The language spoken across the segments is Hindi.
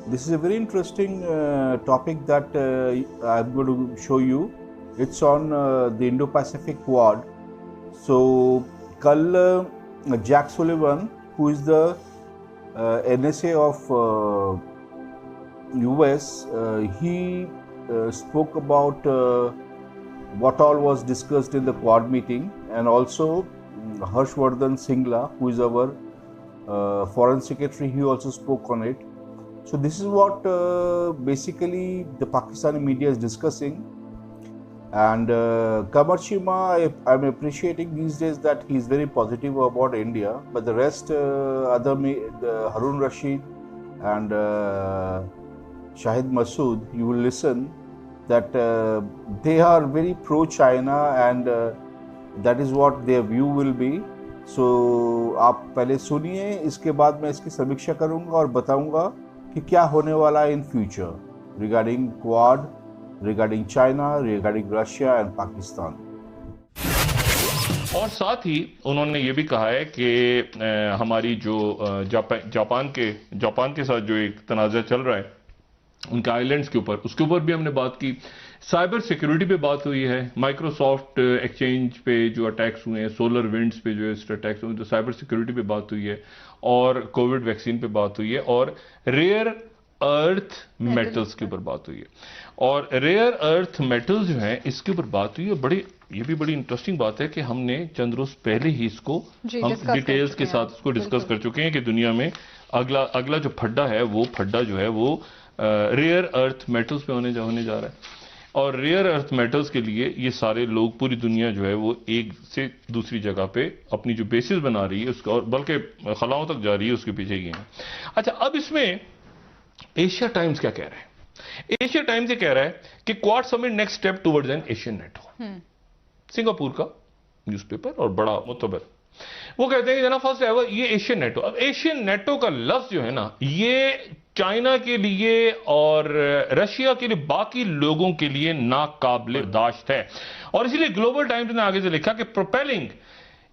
This is a very interesting topic that I'm going to show you. It's on the Indo-Pacific Quad. So, kal Jack Sullivan, who is the NSA of US, he spoke about what all was discussed in the Quad meeting, and also Harshvardhan Singla, who is our Foreign Secretary, he also spoke on it. So this is what basically the Pakistani media is discussing. And Qamar Chima, I'm appreciating these days that he's very positive about India, but the rest, Harun Rashid and Shahid Masood, you will listen that they are very pro-China, and that is what their view will be. So आप पहले सुनिए, इसके बाद मैं इसकी समीक्षा करूंगा और बताऊंगा कि क्या होने वाला है in future regarding quad, regarding China, regarding Russia and Pakistan. और साथ ही उन्होंने ये भी कहा है कि हमारी जो जापान के साथ जो एक तनाज़ा चल रहा है उनके आइलैंड्स के ऊपर, उसके ऊपर भी हमने बात की। साइबर सिक्योरिटी पे बात हुई है, माइक्रोसॉफ्ट एक्सचेंज पे जो अटैक्स हुए हैं, सोलर विंड्स पे जो अटैक्स हुए हैं, तो साइबर सिक्योरिटी पे बात हुई है, और कोविड वैक्सीन पे बात हुई है, और रेयर अर्थ मेटल्स के ऊपर बात हुई है। और रेयर अर्थ मेटल्स जो हैं इसके ऊपर बात हुई है। ये भी बड़ी इंटरेस्टिंग बात है कि हमने चंद रोज पहले ही इसको हम डिटेल्स के साथ इसको डिस्कस कर चुके हैं कि दुनिया में अगला जो फड्डा है, वो फड्डा जो है वो रेयर अर्थ मेटल्स पे होने जा रहा है। और रेयर अर्थ मेटल्स के लिए ये सारे लोग, पूरी दुनिया जो है वो एक से दूसरी जगह पे अपनी जो बेसिस बना रही है उसका, और बल्कि खलाओं तक जा रही है, उसके पीछे ये है। अच्छा, अब इसमें एशिया टाइम्स क्या कह रहा है? एशिया टाइम्स ये कह रहा है कि quad summit next step towards an Asian NATO. Singapore का न्यूज़पेपर और बड़ा मुतबर, वो कहते हैं कि जना फर्स्ट एवर ये एशियन नेटो। अब एशियन नेटो का लफ्ज जो है ना, ये चाइना के लिए और रशिया के लिए, बाकी लोगों के लिए नाकाबिले बर्दाश्त है। और इसीलिए ग्लोबल टाइम्स ने आगे से लिखा कि propelling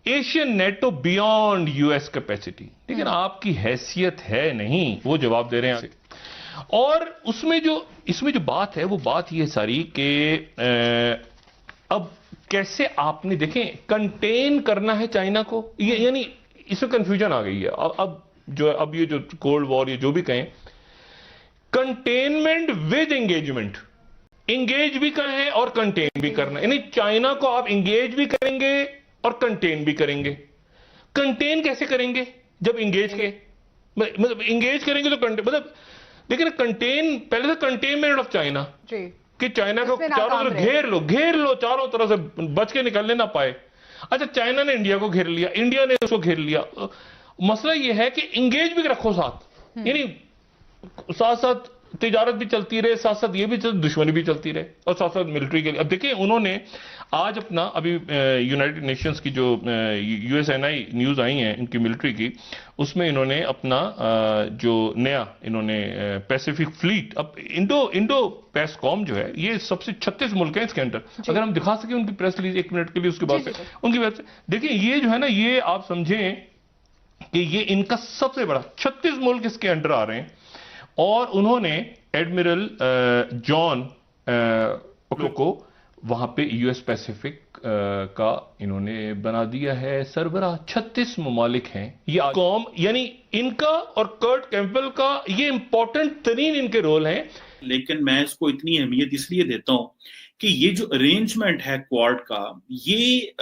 Asian NATO beyond US capacity. लेकिन आपकी हैसियत है नहीं, वो जवाब दे रहे हैं। और इसमें जो बात है वो बात ये सारी कि अब कैसे आपने देखें कंटेन करना है चाइना को, यानी इसमें कंफ्यूजन आ गई है। अब ये जो कोल्ड वॉर, ये जो भी कहें, कंटेनमेंट विद एंगेजमेंट, एंगेज भी करना है और कंटेन भी करना है। यानी चाइना को आप एंगेज भी करेंगे और कंटेन भी करेंगे। कंटेन कैसे करेंगे? जब एंगेज के मतलब एंगेज करेंगे तो मतलब देखिए ना, कंटेन पहले से कंटेनमेंट ऑफ चाइना, कि चाइना को चारों तरफ घेर लो, चारों तरफ से बच के निकलने ना पाए। अच्छा, चाइना ने इंडिया को घेर लिया, इंडिया ने उसको घेर लिया। मसला यह है कि इंगेज भी रखो साथ, यानी साथ साथ तिजारत भी चलती रहे, साथ साथ ये भी दुश्मनी भी चलती रहे, और साथ साथ मिलिट्री के लिए। अब देखिए, उन्होंने आज अपना अभी यूनाइटेड नेशंस की जो यूएसएनआई न्यूज आई है इनकी मिलिट्री की, उसमें इन्होंने अपना जो नया इन्होंने पैसिफिक फ्लीट, अब इंडो पैसकॉम जो है, ये सबसे 36 मुल्क हैं इसके अंदर। अगर हम दिखा सके उनकी प्रेस रिलीज 1 मिनट के लिए, उसके बाद उनकी बात से देखिए, ये जो है ना, ये आप समझें कि ये इनका सबसे बड़ा 36 मुल्क इसके अंडर आ रहे हैं। और उन्होंने एडमिरल जॉन को वहां पे यूएस पैसिफिक का इन्होंने बना दिया है सरबराह। 36 ममालिक हैं ये कौम, यानी इनका और कर्ट कैंपबेल का ये इंपॉर्टेंट तरीन इनके रोल हैं। लेकिन मैं इसको इतनी अहमियत इसलिए देता हूं कि ये जो अरेंजमेंट है क्वाड का, ये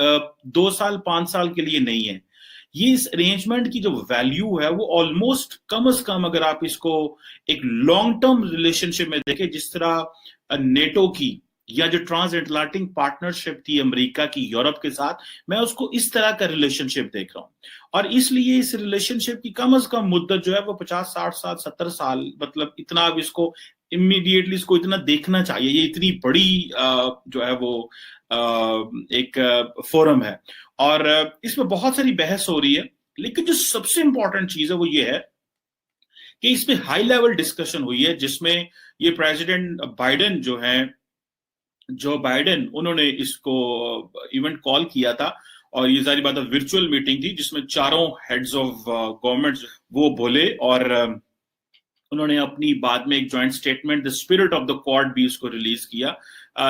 2 साल 5 साल के लिए नहीं है। ये इस अरेंजमेंट की जो वैल्यू है वो ऑलमोस्ट कम से कम, अगर आप इसको एक लॉन्ग टर्म रिलेशनशिप में देखें, जिस तरह नेटो की या जो ट्रांस अटलांटिक पार्टनरशिप थी अमेरिका की यूरोप के साथ, मैं उसको इस तरह का रिलेशनशिप देख रहा हूं। और इसलिए इस रिलेशनशिप की कम से कम मुद्दत जो है वो 50, 60 साल, 70 साल, मतलब इतना अब इसको इमीडिएटली इसको इतना देखना चाहिए। ये इतनी बड़ी जो है वो एक फोरम है और इसमें बहुत सारी बहस हो रही है। लेकिन जो सबसे इंपॉर्टेंट चीज है वो ये है कि इसमें हाई लेवल डिस्कशन हुई है, जिसमें ये प्रेसिडेंट बाइडेन जो है, जो बाइडेन, उन्होंने इसको इवेंट कॉल किया था और ये सारी बात वर्चुअल मीटिंग थी जिसमें चारों हेड्स ऑफ गवर्नमेंट वो बोले और उन्होंने अपनी बाद में एक joint statement the spirit of the quad भी उसको रिलीज किया,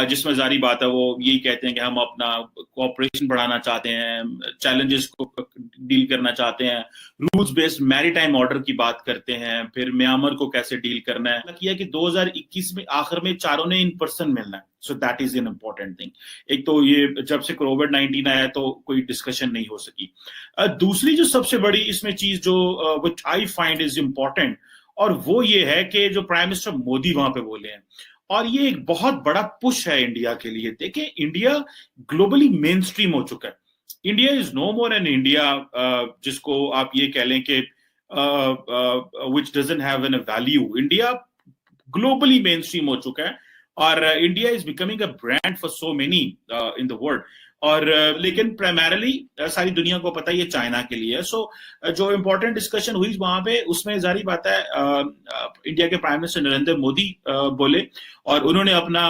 जिसमें जारी बात है वो यही कहते हैं कि हम अपना कोऑपरेशन बढ़ाना चाहते हैं, चैलेंजेस को डील करना चाहते हैं, रूल्स बेस्ड मैरीटाइम ऑर्डर की बात करते हैं, फिर म्यांमार को कैसे डील करना है। किया कि 2021 में आखिर में चारों ने इन पर्सन मिलना है, so that is an important thing. एक तो ये जब से कोविड-19 आया तो कोई डिस्कशन नहीं हो सकी। दूसरी जो सबसे बड़ी इसमें चीज जो which I find is important, और वो ये है कि जो प्राइम मिनिस्टर मोदी वहां पे बोले हैं, और ये एक बहुत बड़ा पुश है इंडिया के लिए। देखें, इंडिया ग्लोबली मेन स्ट्रीम हो चुका है। India is no more an India जिसको आप ये कह लें कि which doesn't have an value. India globally mainstream हो चुका है और India is becoming a brand for so many in the world. और लेकिन प्राइमरली सारी दुनिया को पता है ये चाइना के लिए है। सो जो इम्पोर्टेंट डिस्कशन हुई वहां पे, उसमें जारी बात है इंडिया के प्राइम मिनिस्टर नरेंद्र मोदी बोले और उन्होंने अपना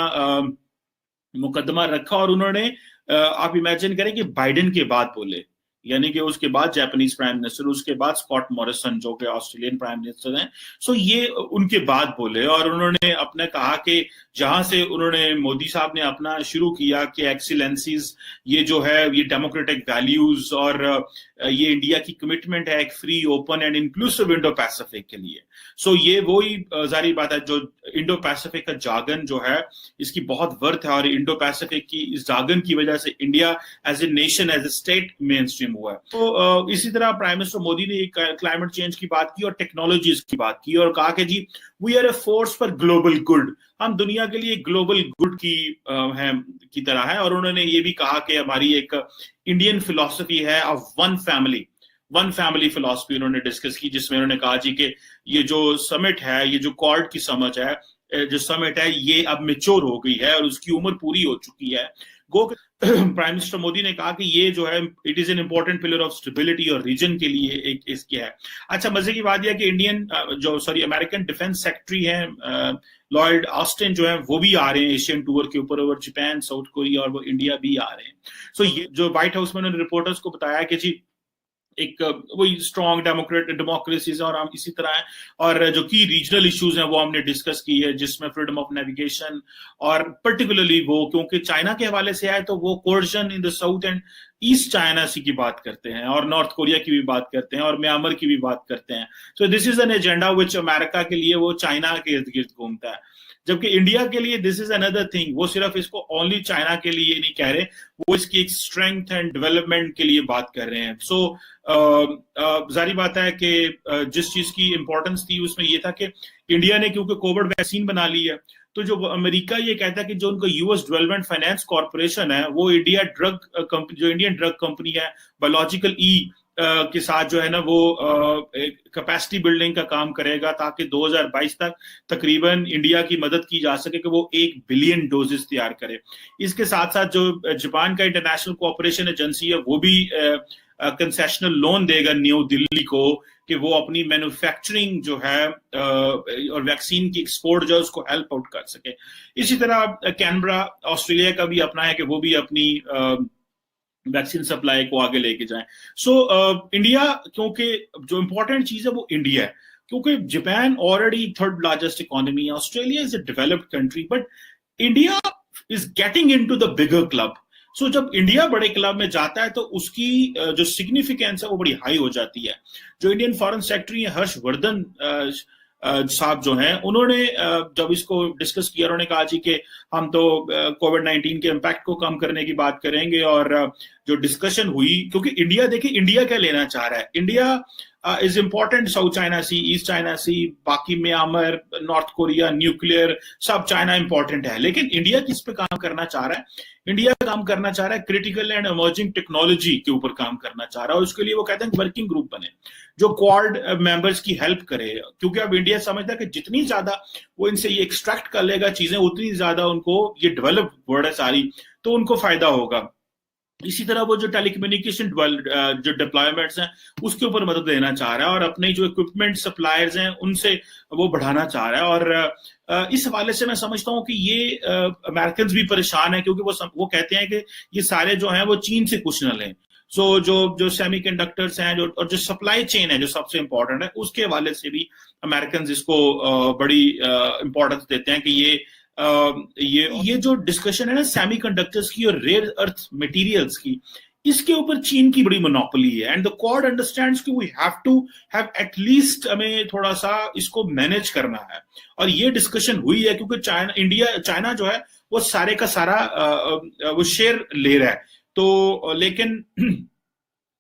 मुकदमा रखा, और उन्होंने आप इमेजिन करें कि बाइडेन के बाद बोले, यानी कि उसके बाद जापानीज प्राइम मिनिस्टर, उसके बाद स्कॉट मॉरिसन जो कि ऑस्ट्रेलियन प्राइम मिनिस्टर हैं, सो ये उनके बाद बोले। और उन्होंने अपने कहा कि जहां से उन्होंने मोदी साहब ने अपना शुरू किया कि एक्सीलेंसीज, ये जो है ये डेमोक्रेटिक वैल्यूज और ये इंडिया की कमिटमेंट है एक free, open and inclusive Indo Pacific के लिए। सो ये वही जारी बात है, जो इंडो पैसिफिक का जागन जो है इसकी बहुत वर्थ है, और इंडो पैसिफिक की इस जागन की वजह से India as a nation, as a state mainstream हुआ है। तो इसी तरह प्राइम मिनिस्टर मोदी ने क्लाइमेट चेंज की बात की और टेक्नोलॉजीज की बात की, और कहा कि जी we are a force for global good, हम दुनिया के लिए ग्लोबल गुड की तरह है। और उन्होंने ये भी कहा कि हमारी एक इंडियन फिलॉसफी है ऑफ वन फैमिली फिलॉसफी उन्होंने डिस्कस की, जिसमें उन्होंने कहा जी कि ये जो समिट है, ये जो क्वाड की समझ है, जो समिट है, ये अब मैच्योर हो गई है और उसकी उम्र पूरी हो चुकी है। प्राइम मिनिस्टर मोदी ने कहा कि ये जो है it is an important pillar of stability और रीजन के लिए एक इसके है। अच्छा, मजे की बात यह कि अमेरिकन डिफेंस सेक्रेटरी हैं लॉयड ऑस्टिन जो है वो भी आ रहे हैं एशियन टूर के ऊपर, ओवर जापान, साउथ कोरिया और वो इंडिया भी आ रहे हैं। सो ये जो व्हाइट हाउस में उन्होंने रिपोर्टर्स को बताया कि जी एक वही स्ट्रॉन्ग डेमोक्रेसीज और हम इसी तरह है, और जो की रीजनल इश्यूज हैं वो हमने डिस्कस की है, जिसमें फ्रीडम ऑफ नेविगेशन और पर्टिकुलरली वो क्योंकि चाइना के हवाले से आए तो वो coercion in the south and east China sea की बात करते हैं, और नॉर्थ कोरिया की भी बात करते हैं, और म्यांमार की भी बात करते हैं। So this is an agenda which America के लिए वो चाइना के इर्द गिर्द घूमता है, जबकि इंडिया के लिए दिस इज अनदर थिंग। वो सिर्फ इसको ओनली चाइना के लिए नहीं कह रहे, वो इसकी एक स्ट्रेंथ एंड डेवलपमेंट के लिए बात कर रहे हैं। सो जारी बात है कि जिस चीज की इंपॉर्टेंस थी उसमें ये था कि इंडिया ने क्योंकि कोविड वैक्सीन बना ली है, तो जो अमेरिका ये कहता है कि जो उनका यूएस डेवलपमेंट फाइनेंस कॉर्पोरेशन है वो इंडिया ड्रग कंपनी, जो इंडियन ड्रग कंपनी है बायोलॉजिकल के साथ जो है ना वो कैपेसिटी बिल्डिंग का काम करेगा, ताकि 2022 तक तकरीबन इंडिया की मदद की जा सके कि वो 1 बिलियन डोजेस तैयार करे। इसके साथ साथ जो जापान का इंटरनेशनल कोऑपरेशन एजेंसी है वो भी कंसेशनल लोन देगा न्यू दिल्ली को कि वो अपनी मैन्युफैक्चरिंग जो है और वैक्सीन की एक्सपोर्ट जो है उसको हेल्प आउट कर सके। इसी तरह कैनबरा ऑस्ट्रेलिया का भी अपना है कि वो भी अपनी वैक्सीन सप्लाई को आगे लेके जाएं। सो इंडिया, क्योंकि जो इंपॉर्टेंट चीज है वो इंडिया है, क्योंकि Japan already third largest economy है, Australia is a developed country, but India is getting into the bigger club. So जब इंडिया बड़े क्लब में जाता है तो उसकी जो सिग्निफिकेंस है वो बड़ी हाई हो जाती है। जो इंडियन फॉरेन सेक्रेटरी है हर्षवर्धन साहब जो हैं, उन्होंने जब इसको डिस्कस किया उन्होंने कहा जी कि हम तो कोविड-19 के इम्पैक्ट को कम करने की बात करेंगे। और जो डिस्कशन हुई, क्योंकि इंडिया, देखिए इंडिया क्या लेना चाह रहा है, India is important south China sea, east China sea, बाकी म्यांमार, नॉर्थ कोरिया, न्यूक्लियर, सब चाइना इंपॉर्टेंट है, लेकिन इंडिया किस पे काम करना चाह रहा है? इंडिया काम करना चाह रहा है क्रिटिकल एंड इमर्जिंग टेक्नोलॉजी के ऊपर काम करना चाह रहा है, और उसके लिए वो कहते हैं वर्किंग ग्रुप बने जो क्वाड मेंबर्स की हेल्प करे, क्योंकि अब इंडिया समझता है कि जितनी ज्यादा वो इनसे ये एक्सट्रैक्ट कर लेगा चीजें, उतनी ज्यादा उनको, ये डेवलप वर्ल्ड है सारी, तो उनको फायदा होगा। इसी तरह वो जो टेलीकम्युनिकेशन जो डिप्लॉयमेंट्स हैं उसके ऊपर मदद देना चाह रहा है, और अपने जो इक्विपमेंट सप्लायर्स हैं उनसे वो बढ़ाना चाह रहा है। और इस हवाले से मैं समझता हूं कि ये अमेरिकन भी परेशान है, क्योंकि वो कहते हैं कि ये सारे जो हैं वो चीन से कुछ न लें। सो जो सेमीकंडक्टर्स हैं जो और जो सप्लाई चेन है जो सबसे इंपॉर्टेंट है, उसके हवाले से भी अमेरिकन इसको बड़ी इंपॉर्टेंस देते हैं कि ये जो डिस्कशन है ना सेमीकंडक्टर्स की और रेयर अर्थ मटेरियल्स की, इसके ऊपर चीन की बड़ी मोनोपोली है। एंड द क्वाड अंडरस्टैंड्स कि we have to have at least हमें थोड़ा सा इसको मैनेज करना है। और ये डिस्कशन हुई है क्योंकि चाइना जो है वो सारे का सारा वो शेयर ले रहा है। तो लेकिन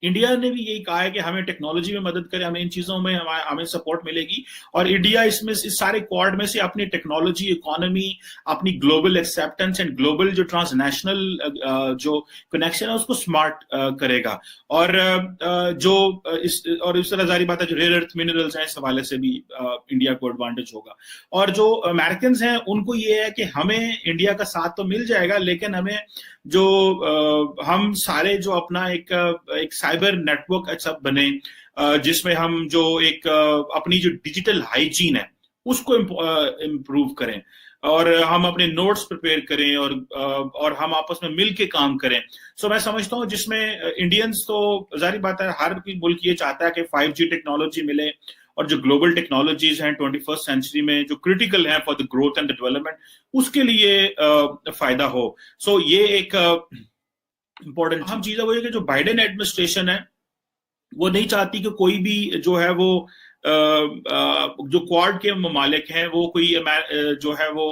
इंडिया ने भी यही कहा है कि हमें टेक्नोलॉजी में मदद करें, हमें इन चीजों में हमें सपोर्ट मिलेगी। और इंडिया इसमें इस सारे क्वाड में से अपनी टेक्नोलॉजी, इकोनॉमी, अपनी ग्लोबल एक्सेप्टेंस एंड ग्लोबल जो ट्रांसनेशनल जो कनेक्शन है उसको स्मार्ट करेगा। और इस तरह जारी बात है जो रेयर अर्थ मिनरल्स हैं, इस हवाले से भी इंडिया को एडवांटेज होगा। और जो अमेरिकन हैं उनको ये है कि हमें इंडिया का साथ तो मिल जाएगा, लेकिन हमें जो हम सारे जो अपना एक साइबर नेटवर्क अच्छा बने, जिसमें हम जो एक अपनी जो डिजिटल हाइजीन है उसको इम्प्रूव करें, और हम अपने नोट्स प्रिपेयर करें, और हम आपस में मिल के काम करें। सो मैं समझता हूँ जिसमें इंडियंस तो जारी बात है हर मुल्क ये चाहता है कि 5G टेक्नोलॉजी मिले, और जो ग्लोबल टेक्नोलॉजीज हैं 21st सेंचुरी में जो क्रिटिकल हैं for the growth and development, उसके लिए फायदा हो। सो ये एक इंपॉर्टेंट हम चीज है वो ये कि जो बाइडेन एडमिनिस्ट्रेशन है वो नहीं चाहती कि कोई भी जो है वो जो क्वाड के ममालिक हैं वो कोई जो है वो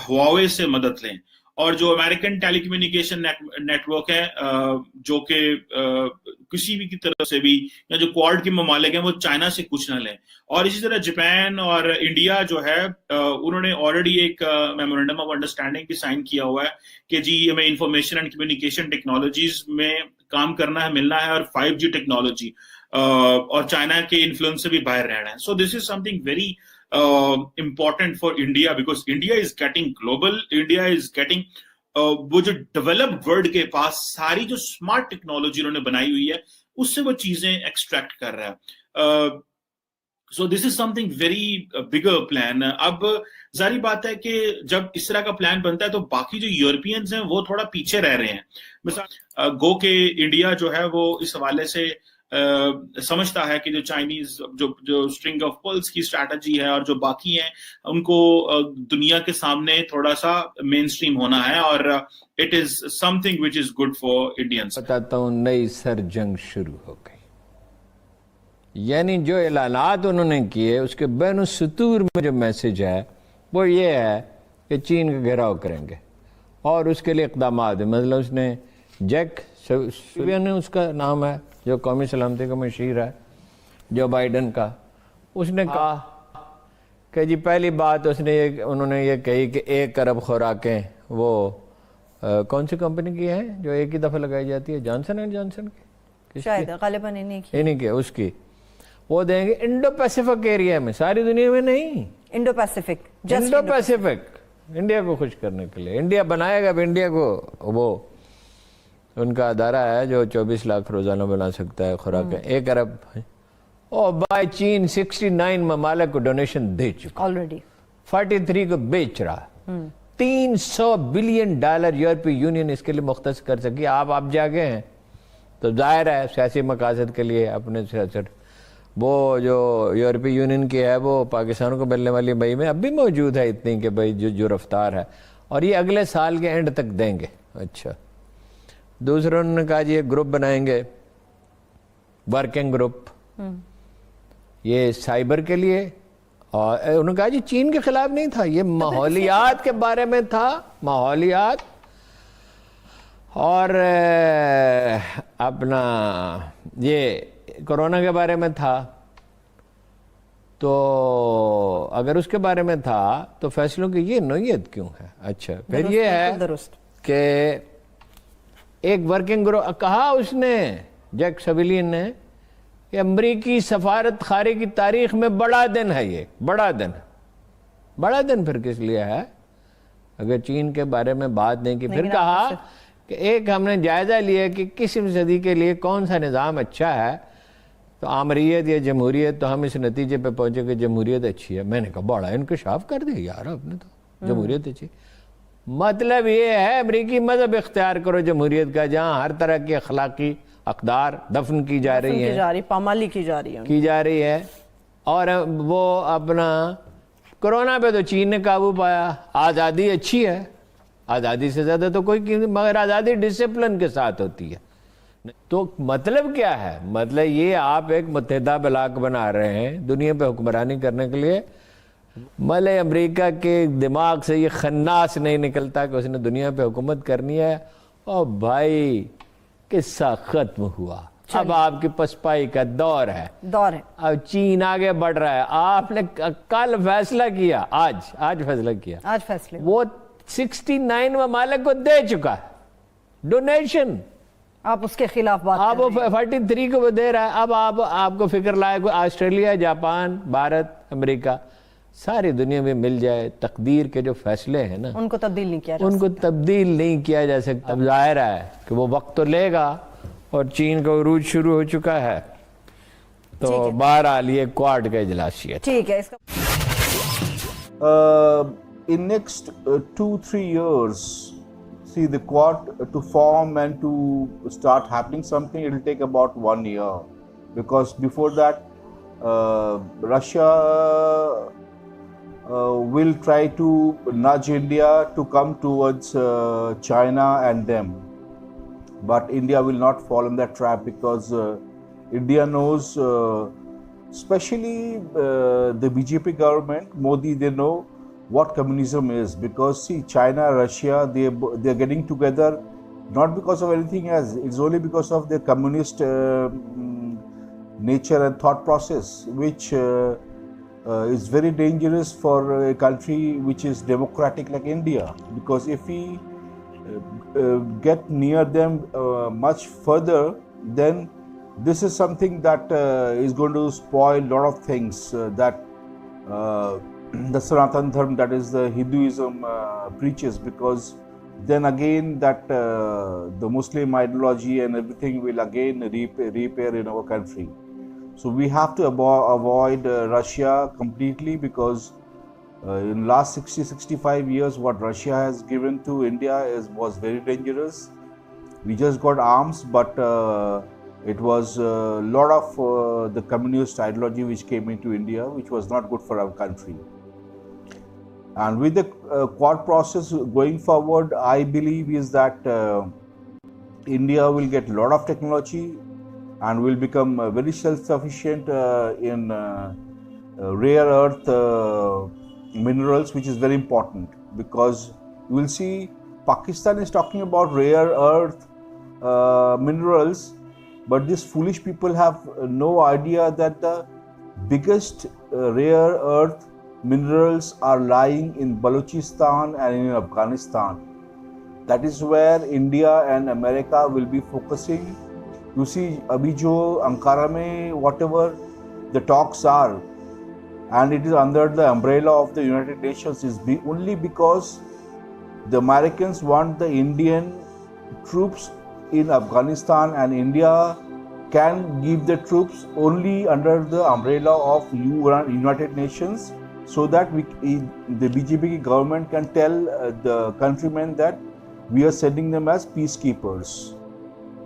हुआवे से मदद लें, और जो अमेरिकन टेलीकम्युनिकेशन नेटवर्क है जो कि किसी भी की तरफ से भी, या जो क्वाड के ममालिक हैं वो चाइना से कुछ ना लें। और इसी तरह जापान और इंडिया जो है उन्होंने ऑलरेडी एक मेमोरेंडम ऑफ अंडरस्टैंडिंग भी साइन किया हुआ है कि जी हमें इंफॉर्मेशन एंड कम्युनिकेशन टेक्नोलॉजीज में काम करना है, मिलना है, और 5G टेक्नोलॉजी और चाइना के इन्फ्लुएंस से भी बाहर रहना है। So this is something very important for India, because India is getting global, India is getting वो जो डेवलप्ड वर्ल्ड के पास सारी जो स्मार्ट टेक्नोलॉजी उन्होंने बनाई हुई है उससे वो चीजें एक्सट्रैक्ट कर रहा है। So this is something very bigger plan. अब जारी बात है कि जब इस तरह का प्लान बनता है तो बाकी जो यूरोपियंस हैं वो थोड़ा पीछे रह रहे हैं। मिसाल गो के इंडिया जो है वो इस हवाले से समझता है कि जो चाइनीज जो स्ट्रिंग ऑफ पर्ल्स की स्ट्रैटेजी है और जो बाकी हैं उनको दुनिया के सामने थोड़ा सा मेन स्ट्रीम होना है, और it is something which is good for Indians. बताता हूँ, नई सरजंग शुरू हो गई। यानी जो ऐलानात उन्होंने किए उसके बैन सुतूर में जो मैसेज है वो ये है कि चीन का घेराव करेंगे और उसके लिए इक़दाम है। मतलब उसने जैक ने उसका नाम है जो कौमी सलामती का मशीर है जो बाइडन का, उसने कहा कि जी पहली बात उन्होंने ये कही कि 1 अरब खुराकें वो कौन सी कंपनी की हैं जो एक ही दफ़ा लगाई जाती है, जॉनसन एंड जॉनसन की शायद गालिबन इन्हीं की उसकी वो देंगे इंडो पैसिफिक एरिया में, सारी दुनिया में नहीं, इंडो पैसिफिक इंडिया को खुश करने के लिए। इंडिया बनाएगा भी इंडिया को, वो उनका अदारा है जो 24 लाख रोजाना बना सकता है खुराकें, 1 अरब। और बाय चीन 69 ममालिक को डोनेशन दे चुका ऑलरेडी, 43 को बेच रहा। $300 बिलियन यूरोपीय यूनियन इसके लिए मुख्तस कर सकी। आप जागे हैं तो जाहिर है सियासी मकासद के लिए अपने सियासत वो जो यूरोपीय यूनियन की है वो पाकिस्तान को मिलने वाली मई में अब भी मौजूद है इतनी कि भाई जो रफ्तार है, और ये अगले साल के एंड तक देंगे। अच्छा, दूसरों ने कहा जी एक ग्रुप बनाएंगे, वर्किंग ग्रुप, ये साइबर के लिए, और उन्होंने कहा जी चीन के खिलाफ नहीं था, ये माहौलियात के बारे में था, माहौलियात और अपना ये कोरोना के बारे में था। तो अगर उसके बारे में था तो फैसलों की ये नोयत क्यों है? अच्छा, फिर ये है कि एक वर्किंग ग्रुप कहा उसने, जैक सविलियन ने, कि अमरीकी सफारत खारी की तारीख में बड़ा दिन है ये, बड़ा दिन फिर किस लिए है अगर चीन के बारे में बात नहीं की? फिर कहा कि एक हमने जायजा लिया कि किसी सदी के लिए कौन सा निज़ाम अच्छा है, तो आमरीत या जमहूरियत, तो हम इस नतीजे पे पहुंचे कि जमहूरियत अच्छी है। मैंने कहा बड़ा इंकशाफ कर दिया यार आपने, तो जमहूरियत अच्छी, मतलब ये है अमरीकी मजहब इख्तियार करो जमहूरियत का, जहाँ हर तरह की अखलाकी अकदार दफन की जा रही है, पामाली की जा रही है और वो अपना कोरोना पे तो चीन ने काबू पाया। आज़ादी अच्छी है, आज़ादी से ज़्यादा तो कोई मगर आज़ादी डिसिप्लिन के साथ होती है। तो मतलब क्या है? मतलब ये आप एक मुत्तहिदा ब्लॉक बना रहे हैं दुनिया पे हुक्मरानी करने के लिए। मतलब अमेरिका के दिमाग से ये खन्नास नहीं निकलता कि उसने दुनिया पे हुकूमत करनी है। और भाई किस्सा खत्म हुआ, अब आपकी पसपाई का दौर है। अब चीन आगे बढ़ रहा है। आपने कल फैसला किया, आज फैसला किया, वो 69 ममालिक को दे चुका है डोनेशन। आप उसके खिलाफ बात आप वो 43 को दे रहा है। अब आपको फिक्र लायक ऑस्ट्रेलिया, जापान, भारत, अमेरिका, सारी दुनिया में मिल जाए, तकदीर के जो फैसले हैं ना उनको तब्दील नहीं किया जा सकता। अब जाहिर है कि वो वक्त तो लेगा और चीन का उरूज शुरू हो चुका है। तो बहरहाल ये क्वाड का इजलास है। ठीक है। इसका in next 2-3 years, see the Quad to form and to start happening something, it will take about 1 year, because before that Russia will try to nudge India to come towards China and them, but India will not fall in that trap, because India knows, especially the BJP government, Modi, they know what communism is. Because see, China, Russia, they're getting together not because of anything else. It's only because of their communist nature and thought process, which is very dangerous for a country which is democratic like India. Because if we get near them much further, then this is something that is going to spoil a lot of things that the Sanatan Dharma, that is the Hinduism, preaches. Because then again that the Muslim ideology and everything will again reappear in our country. So we have to avoid Russia completely, because in last 60-65 years what Russia has given to India was very dangerous. We just got arms, but it was a lot of the communist ideology which came into India, which was not good for our country. And with the Quad process going forward, I believe is that India will get a lot of technology and will become very self-sufficient in rare earth minerals, which is very important. Because you will see Pakistan is talking about rare earth minerals, but these foolish people have no idea that the biggest rare earth minerals are lying in Balochistan and in Afghanistan. That is where India and America will be focusing. You see, abhi jo Ankara mein whatever the talks are, and it is under the umbrella of the United Nations, is only because the Americans want the Indian troops in Afghanistan, and India can give the troops only under the umbrella of United Nations, so that the BJP government can tell the countrymen that we are sending them as peacekeepers.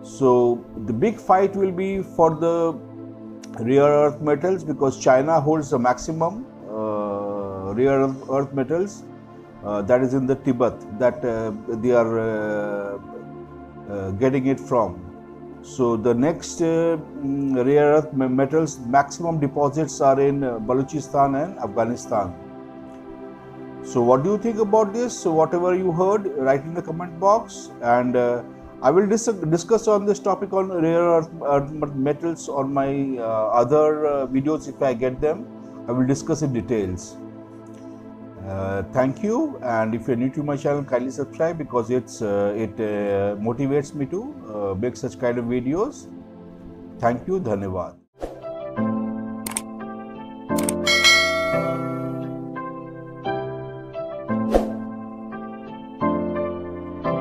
So the big fight will be for the rare earth metals, because China holds the maximum rare earth metals, that is in the Tibet, that they are getting it from. So the next rare earth metals maximum deposits are in Balochistan and Afghanistan. So what do you think about this? So whatever you heard, write in the comment box, and I will discuss on this topic on rare earth metals on my other videos. If I get them, I will discuss in details. Thank you, and if you are new to my channel, kindly subscribe, because it motivates me to make such kind of videos. Thank you, Dhanyavad.